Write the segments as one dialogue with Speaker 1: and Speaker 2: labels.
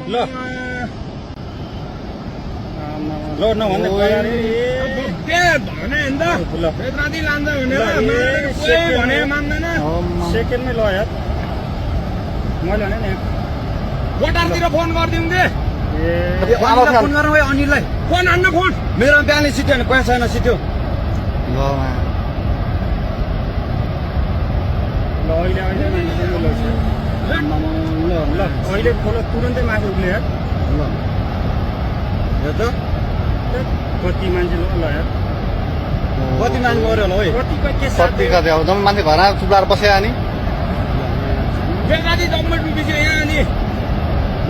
Speaker 1: ल ल नभन्दा भने सेकेन्डमै ल यार मैले भने नि
Speaker 2: गोटारतिर फोन गरिदिउँ दे
Speaker 1: फोन गरौँ है अनिललाई
Speaker 2: फोन हान्न फोन
Speaker 1: मेरो बिहानै सिट्यो भने पैसा छैन सिट्यो ल अहिले ल अहिले खोल तुरन्तै माथि उक्ले यार ल यो त कति मान्छे ल यार कति मान्छे गऱ्यो होला है कतिको के
Speaker 3: कति कति अब जम्मा मान्छे घरमा चुप्लाएर बस्यो अनि
Speaker 2: बेगादी जम्मै डुबिसक्यो यहाँ अनि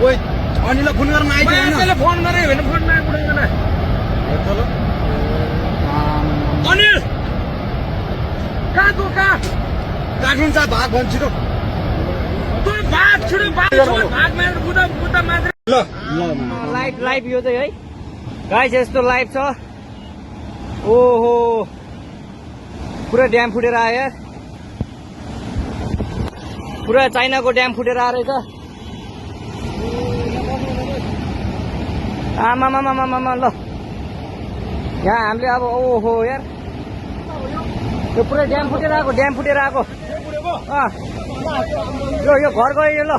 Speaker 1: ओइ अनिललाई फोन गर्न आइदियो
Speaker 2: फोन गरे भने फोनमा आइपुग्दैन
Speaker 1: ल
Speaker 2: अनिल कहाँ तँ कहाँ
Speaker 1: काठिन्छ भाग भन्छ छिटो
Speaker 2: तँ भाग छिटो भाग मारेर बुदा मात्र
Speaker 1: ल
Speaker 4: लाइभ यो चाहिँ है गाइस यस्तो लाइभ छ ओहो पुरा ड्याम फुटेर आयो यार पुरा चाइनाको ड्याम फुटेर आएर रहेछ आमामामामामा ल यहाँ हामीले अब ओहो यार यो पुरै ड्याम फुटेर आएको यो घर गयो यो ल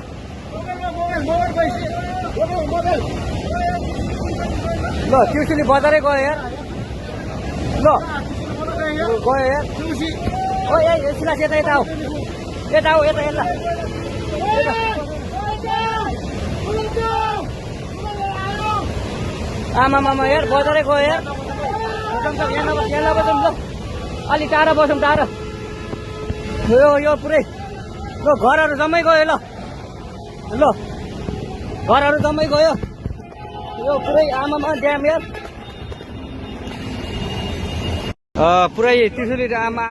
Speaker 4: ल ट्युसुली बजारै गयो यार ल गयो यार ओ ए सिलास यता आऊ यता आमामामा यार बजारै गयो यार यहाँ नबसौँ ल अलि टाढा बसौँ टाढा यो पुरै ल घरहरू जम्मै गयो ल घरहरू जम्मै गयो यो पुरै आमामा ड्याम यार पुरै त्रिशुली आमा